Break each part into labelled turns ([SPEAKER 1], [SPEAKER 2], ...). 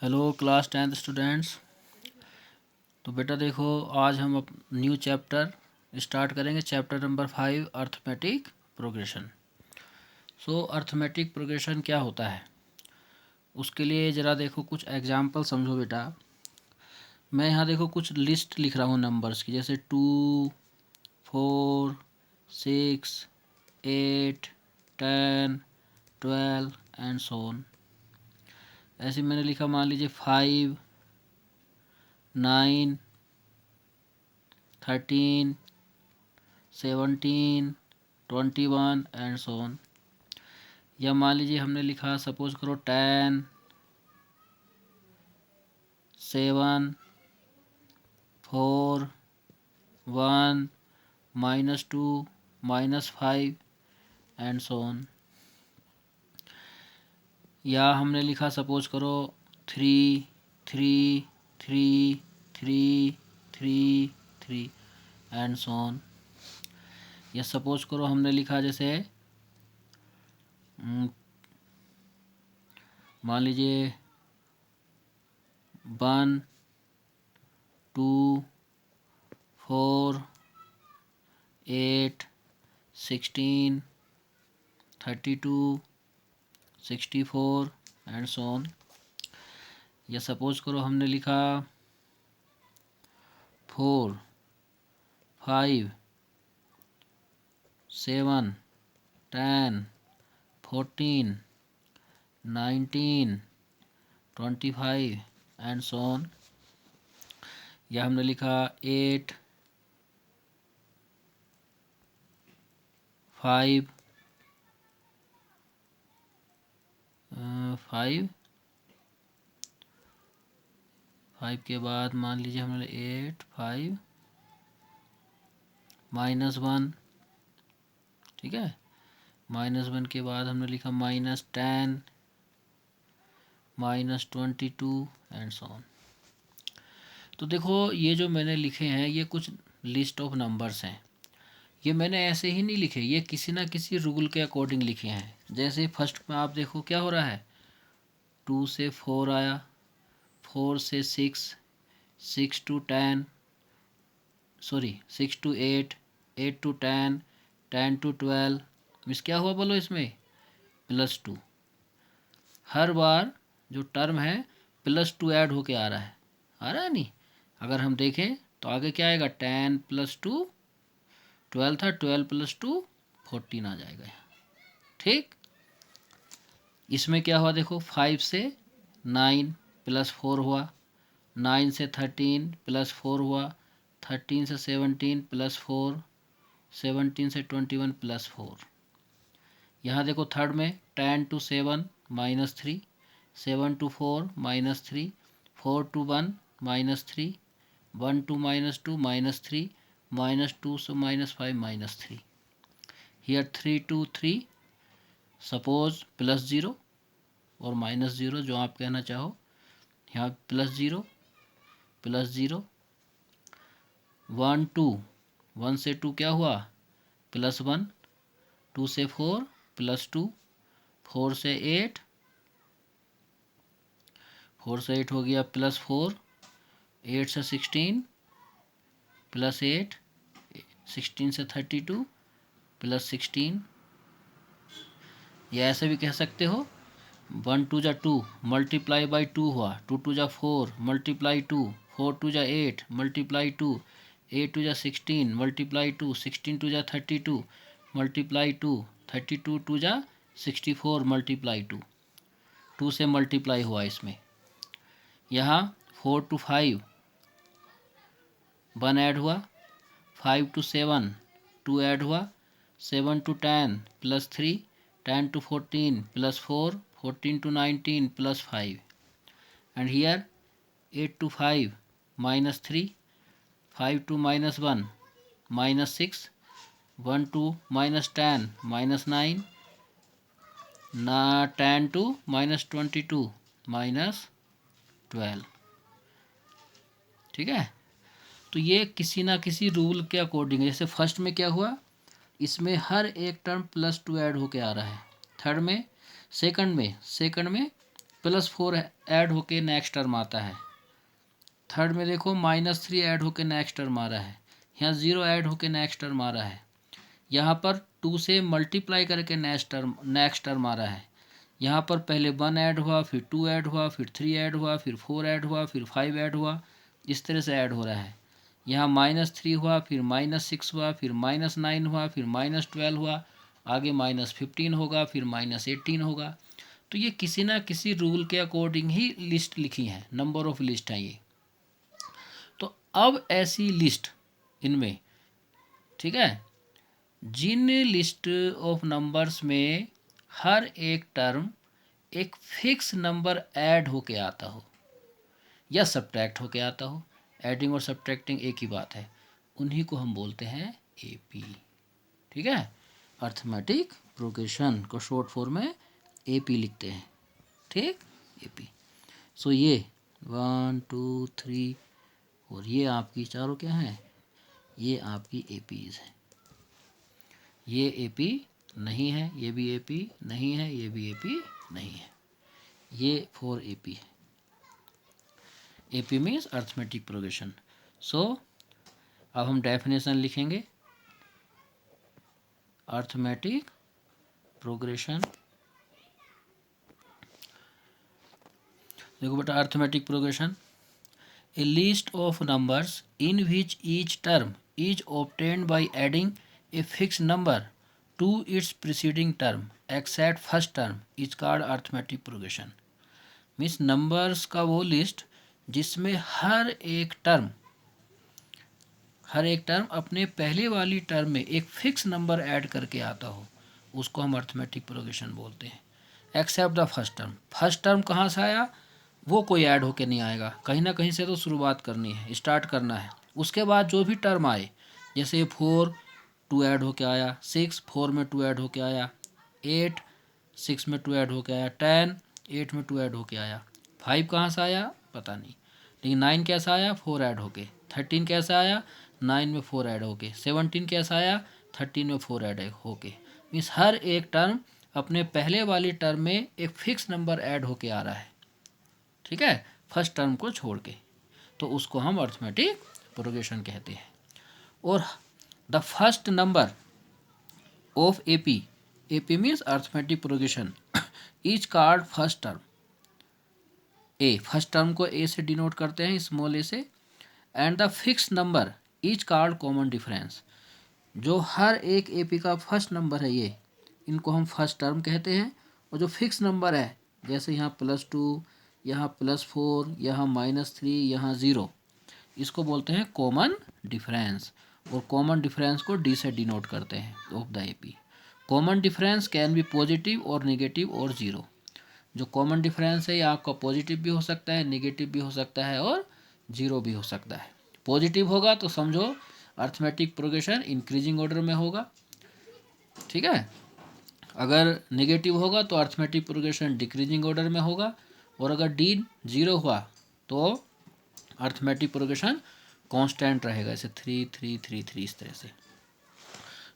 [SPEAKER 1] Hello class 10th students. तो बेटा देखो, आज हम न्यू चैप्टर स्टार्ट करेंगे, चैप्टर नंबर 5 अर्थमेटिक प्रोग्रेशन। सो अर्थमेटिक प्रोग्रेशन क्या होता है, उसके लिए ज़रा देखो कुछ एग्जांपल समझो बेटा। मैं यहाँ देखो कुछ लिस्ट लिख रहा हूँ नंबर्स की, जैसे 2, 4, 6, 8, 10, 12 एंड सो ऑन। ऐसे मैंने लिखा, मान लीजिए 5, 9, 13, 17, 21 एंड सो ऑन। या मान लीजिए हमने लिखा, सपोज करो 10, 7, 4, 1, -2, -5 एंड सो ऑन। या हमने लिखा, सपोज करो 3, 3, 3, 3, 3, 3 एंड सो ऑन। या सपोज करो हमने लिखा, जैसे मान लीजिए 1, 2, 4, 8, 16, 32, 64 एंड सो ऑन। या सपोज करो हमने लिखा 4, 5, 7, 10, 14, 19, 25 एंड सो ऑन। या हमने लिखा 8, 5, 5 के बाद मान लीजिए हमने 8, 5, -1, ठीक है। -1 के बाद हमने लिखा -10, -22 एंड सो ऑन। तो देखो, ये जो मैंने लिखे हैं ये कुछ लिस्ट ऑफ नंबर्स हैं। ये मैंने ऐसे ही नहीं लिखे, ये किसी ना किसी रूल के अकॉर्डिंग लिखे हैं। जैसे फर्स्ट में आप देखो क्या हो रहा है, 2 से 4 आया, 4 से 6, 6 to 10, sorry 6 to 8, 8 to 10, 10 to 12। Miss क्या हुआ बोलो इसमें, +2। हर बार जो टर्म है +2 ऐड होके आ रहा है नहीं। अगर हम देखें तो आगे क्या आएगा, 10 + 2 12 था, 12 + 2 14 आ जाएगा यहाँ, ठीक। इसमें क्या हुआ देखो, 5 से 9 + 4 हुआ, 9 से 13 + 4 हुआ, 13 से 17 + 4, 17 से 21 + 4। यहाँ देखो थर्ड में 10 to 7 -3, 7 to 4 -3, 4 to 1 -3, 1 to -2 -3, -2 से -5 -3। Here 3 to 3, सपोज +0 और -0 जो आप कहना चाहो। यहाँ +0 +0, 1 2, 1 से 2 क्या हुआ, +1, 2 से 4 +2, 4 से 8, 4 से 8 हो गया +4, 8 से 16 +8, 16 से 32 +16। या ऐसे भी कह सकते हो, 1 2 जा 2 मल्टीप्लाई बाई 2 हुआ, 2 2 जा 4 मल्टीप्लाई 2, 4 2 जा 8 मल्टीप्लाई 2, 8 2 जा 16 मल्टीप्लाई 2, 16 2 जा 32 मल्टीप्लाई 2, 32 2 जा 64 मल्टीप्लाई 2, 2 से मल्टीप्लाई हुआ इसमें। यहाँ 4 to 5 1 ऐड हुआ, 5 to 7 2 ऐड हुआ, 7 to 10 +3, 10 to 14 +4, 14 to 19 +5। and here 8 to 5 -3, 5 to -1 -6, 1 to -10 -9, 10 to -22 -12, ठीक है। तो ये किसी ना किसी रूल के अकॉर्डिंग है। जैसे फर्स्ट में क्या हुआ, इसमें हर एक टर्म +2 ऐड होके आ रहा है। थर्ड में, सेकंड में +4 ऐड होके नेक्स्ट टर्म आता है। थर्ड में देखो -3 ऐड होके नेक्स्ट टर्म आ रहा है। यहाँ 0 ऐड होके नेक्स्ट टर्म आ रहा है। यहाँ पर 2 से मल्टीप्लाई करके नेक्स्ट टर्म आ रहा है। यहाँ पर पहले 1 ऐड हुआ, फिर 2 ऐड हुआ, फिर 3 ऐड हुआ, फिर 4 ऐड हुआ, फिर 5 ऐड हुआ, इस तरह से ऐड हो रहा है। यहाँ -3 हुआ, फिर -6 हुआ, फिर -9 हुआ, फिर -12 हुआ, आगे -15 होगा, फिर -18 होगा। तो ये किसी ना किसी रूल के अकॉर्डिंग ही लिस्ट लिखी है, नंबर ऑफ लिस्ट है ये। तो अब ऐसी लिस्ट इनमें, ठीक है, जिन लिस्ट ऑफ नंबर्स में हर एक टर्म एक फिक्स नंबर ऐड होके आता हो या सब्ट्रैक्ट होके आता हो, एडिंग और सब्ट्रैक्टिंग एक ही बात है, उन्हीं को हम बोलते हैं एपी। ठीक है, अर्थमेटिक प्रोग्रेशन को शॉर्ट फॉर्म में एपी लिखते हैं। ठीक, एपी। सो ये 1 2 3 और ये आपकी चारों क्या हैं, ये आपकी एपीज है। ये एपी नहीं है, ये भी एपी नहीं है, ये भी एपी नहीं है, ये 4 एपी है। AP means arithmetic progression. So अब हम डेफिनेशन लिखेंगे, अर्थमेटिक प्रोग्रेशन। देखो बेटा, arithmetic progression, a list of numbers in which each term is obtained by adding a fix number to its preceding term except first term is called arithmetic progression. Means numbers का वो list जिसमें हर एक term अपने पहले वाली term में एक fix number add करके आता हो, उसको हम अर्थमेटिक प्रोग्रेशन बोलते हैं। Except the first term, first term कहाँ से आया, वो कोई ऐड होके नहीं आएगा, कहीं ना कहीं से तो शुरुआत करनी है, स्टार्ट करना है। उसके बाद जो भी टर्म आए, जैसे 4 2 ऐड होके आया, 6 4 में 2 ऐड होके आया, 8 6 में 2 ऐड होके आया, 10 8 में 2 ऐड होके आया, 5 कहाँ से आया पता नहीं, लेकिन 9 कैसा आया 4 ऐड होके, 13 कैसा आया 9 में 4 ऐड होके, 17 कैसा आया 13 में 4 ऐड होके। मीन्स हर एक टर्म अपने पहले वाली टर्म में एक फिक्स नंबर ऐड होके आ रहा है, ठीक है, फर्स्ट टर्म को छोड़ के, तो उसको हम अर्थमेटिक प्रोग्रेशन कहते हैं। और the first number of AP, AP means arithmetic progression, is called first term. A, first term को ए से डिनोट करते हैं, स्मॉल ए से, and the fix number is called common difference. जो हर एक एपी का फर्स्ट नंबर है ये, इनको हम फर्स्ट टर्म कहते हैं। और जो फिक्स नंबर है, जैसे यहाँ +2, यहाँ +4, यहाँ -3, यहाँ 0, इसको बोलते हैं कॉमन डिफरेंस। और कॉमन डिफरेंस को डी से डिनोट करते हैं of the AP. Common difference can be positive और नेगेटिव और ज़ीरो। जो कॉमन डिफरेंस है ये आपका पॉजिटिव भी हो सकता है, नेगेटिव भी हो सकता है और ज़ीरो भी हो सकता है। पॉजिटिव होगा तो समझो अर्थमेटिक प्रोग्रेशन इंक्रीजिंग ऑर्डर में होगा, ठीक है। अगर नेगेटिव होगा तो अर्थमेटिक प्रोग्रेशन डिक्रीजिंग ऑर्डर में होगा, और अगर डी 0 हुआ तो अर्थमेटिक प्रोग्रेशन कांस्टेंट रहेगा, जैसे 3 3 3 3 इस तरह से।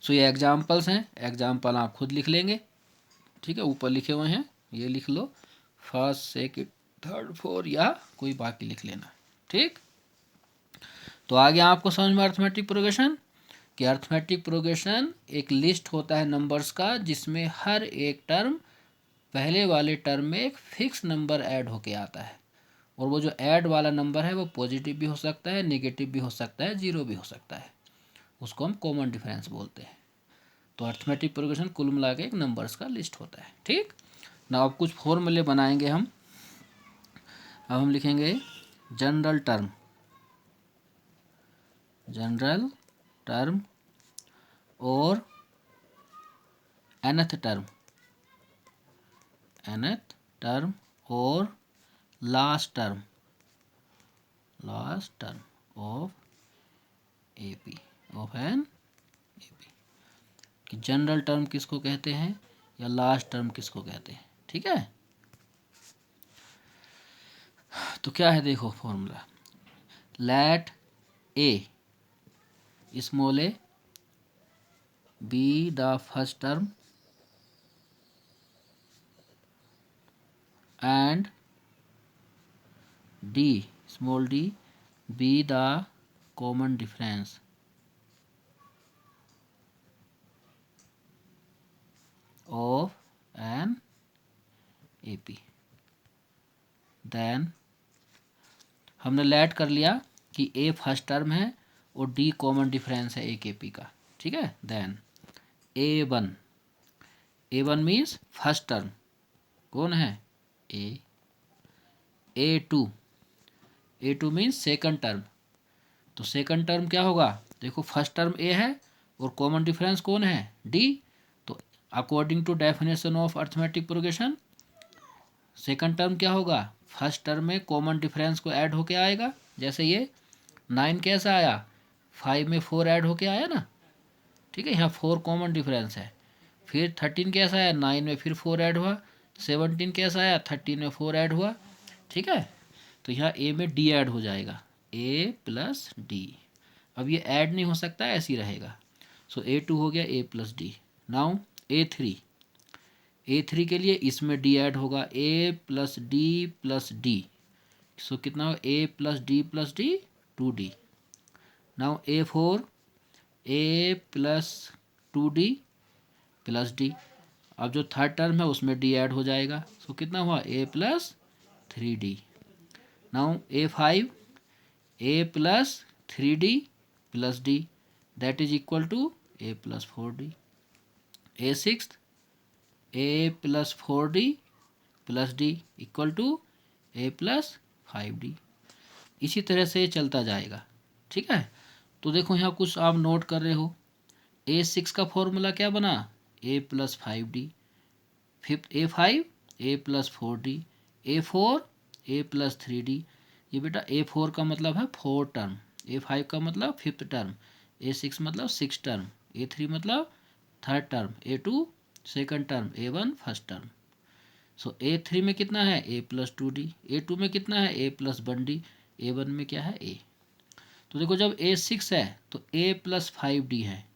[SPEAKER 1] सो ये एग्जाम्पल्स हैं, एग्जाम्पल आप खुद लिख लेंगे, ठीक है, ऊपर लिखे हुए हैं, ये लिख लो, फर्स्ट सेकंड थर्ड फोर्थ या कोई बाकी लिख लेना, ठीक। तो आगे आपको समझ में अर्थमेटिक प्रोग्रेशन कि अर्थमेटिक प्रोग्रेशन एक लिस्ट होता है नंबर्स का जिसमें हर एक टर्म पहले वाले टर्म में एक फिक्स नंबर ऐड होके आता है, और वो जो ऐड वाला नंबर है वो पॉजिटिव भी हो सकता है, नेगेटिव भी हो सकता है, ज़ीरो भी हो सकता है, उसको हम कॉमन डिफरेंस बोलते हैं। तो अर्थमेटिक प्रोग्रेशन कुल मिला के एक नंबर्स का लिस्ट होता है, ठीक ना। अब कुछ फॉर्मूले बनाएंगे हम। अब हम लिखेंगे जनरल टर्म, जनरल टर्म और nth टर्म, nth टर्म और last term, last term of AP, of an AP. कि जनरल टर्म किसको कहते हैं या लास्ट टर्म किसको कहते हैं, ठीक है। तो क्या है देखो formula, let a small a be the first term and d small d be the common difference of an AP. Then हमने लेट कर लिया कि ए फर्स्ट टर्म है और डी कॉमन डिफरेंस है एक एपी का, ठीक है। देन ए वन मीन्स फर्स्ट टर्म कौन है ए टू मीन्स सेकंड टर्म। तो सेकंड टर्म क्या होगा, देखो फर्स्ट टर्म ए है और कॉमन डिफरेंस कौन है डी। तो according to definition of arithmetic progression second term क्या होगा, फर्स्ट टर्म में कॉमन डिफरेंस को ऐड होके आएगा। जैसे ये 9 कैसा आया, 5 में 4 ऐड होके आया ना, ठीक है। यहाँ 4 कॉमन डिफरेंस है। फिर 13 कैसा आया, 9 में फिर 4 ऐड हुआ। 17 कैसा आया, 13 में 4 ऐड हुआ, ठीक है। तो यहाँ ए में डी ऐड हो जाएगा, ए प्लस डी। अब ये ऐड नहीं हो सकता, ऐसे ही रहेगा। सो A2 हो गया ए प्लस डी। नाउ ए थ्री के लिए इसमें डी ऐड होगा, ए प्लस डी। सो कितना हो, ए plus D 2D। Now a plus 2D plus D. अब जो थर्ड टर्म है उसमें डी ऐड हो जाएगा। सो कितना हुआ, a plus 3D। Now a plus 3D plus d that is equal to a plus 4D। A plus 4D plus d equal to a plus 5D। इसी तरह से चलता जाएगा, ठीक है। तो देखो यहाँ कुछ आप नोट कर रहे हो, A6 का फॉर्मूला क्या बना, ए प्लस 5D। फिफ्थ A5 ए प्लस 4D, A4 ए प्लस 3D। ये बेटा A4 का मतलब है 4 टर्म, A5 का मतलब 5th टर्म, A6 मतलब 6 टर्म, A3 मतलब 3rd term, A2 second term, A1 first term. So A3 में कितना है, A प्लस 2D। A2 में कितना है, A प्लस 1D। A1 में क्या है, A। तो देखो जब A6 है तो A प्लस 5D है,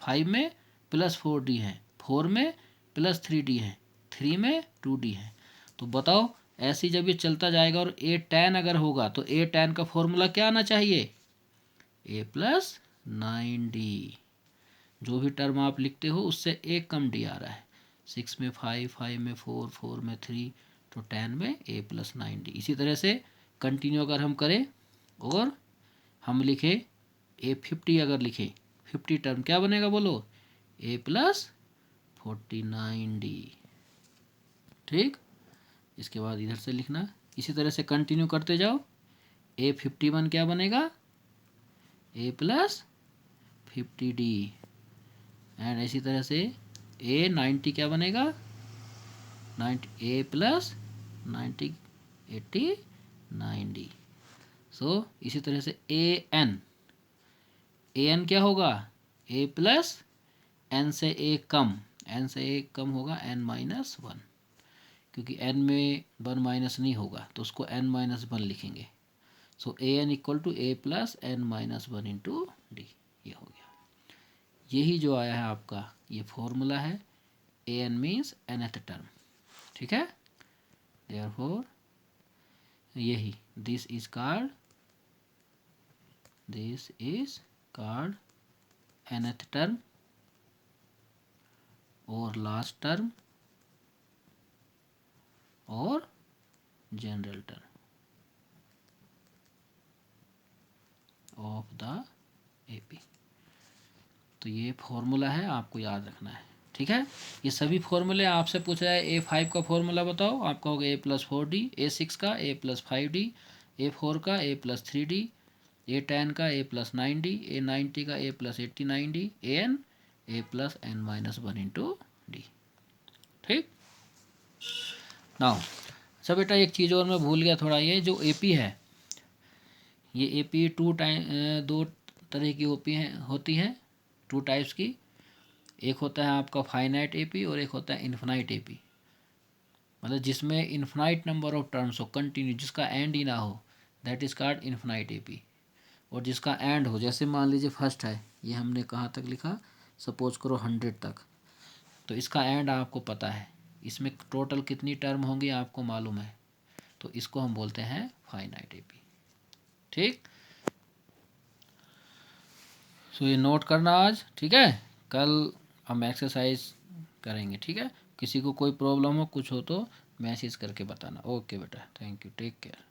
[SPEAKER 1] 5 में प्लस 4D है, 4 में प्लस 3D है, 3 में 2D है। तो बताओ ऐसे जब ये चलता जाएगा और A10 अगर होगा तो A10 का फॉर्मूला क्या आना चाहिए, A प्लस 9D। जो भी टर्म आप लिखते हो उससे एक कम डी आ रहा है। 6 में 5, 5 में 4, 4 में 3, तो 10 में A प्लस 9D। इसी तरह से कंटिन्यू अगर हम करें और हम लिखे A50, अगर लिखे 50 टर्म क्या बनेगा बोलो, A प्लस 49D। ठीक, इसके बाद इधर से लिखना, इसी तरह से कंटिन्यू करते जाओ। A51 क्या बनेगा, A प्लस 50D। एंड इसी तरह से A90 क्या बनेगा, 90 A प्लस 90 89D। सो इसी तरह से AN क्या होगा, A प्लस N से एक कम, N से एक कम होगा N-1, क्योंकि N में 1 माइनस नहीं होगा तो उसको N-1 लिखेंगे। So AN equal to A plus N-1 into d. ये हो गया, यही जो आया है आपका ये फॉर्मूला है। AN मीन्स nth टर्म, ठीक है। देयरफॉर यही this is called nth term और लास्ट टर्म और general term of the AP. तो ये फॉर्मूला है, आपको याद रखना है, ठीक है। ये सभी फॉर्मूले आपसे पूछा है। A5 का फॉर्मूला बताओ, आपका होगा A प्लस 4D, A6 का A प्लस 5D, A4 का A प्लस 3D, A10 का A प्लस 9D, A90 का A plus 89D, AN A plus N-1 into D. ठीक, नाउ अच्छा बेटा एक चीज़ और मैं भूल गया थोड़ा, ये जो AP है, ये AP दो तरह की होती है, 2 टाइप्स की। एक होता है आपका फाइनाइट AP और एक होता है इन्फिनाइट AP। मतलब जिसमें इन्फिनाइट नंबर ऑफ टर्म्स हो कंटिन्यू, जिसका एंड ही ना हो, that is called infinite AP। और जिसका एंड हो, जैसे मान लीजिए फर्स्ट है, ये हमने कहाँ तक लिखा, सपोज करो 100 तक, तो इसका एंड आपको पता है, इसमें टोटल कितनी टर्म होंगी आपको मालूम है, तो इसको हम बोलते हैं फाइनाइट एपी। ठीक, सो ये नोट करना आज, ठीक है। कल हम एक्सरसाइज करेंगे, ठीक है। किसी को कोई प्रॉब्लम हो, कुछ हो तो मैसेज करके बताना। ओके बेटा, थैंक यू, टेक केयर।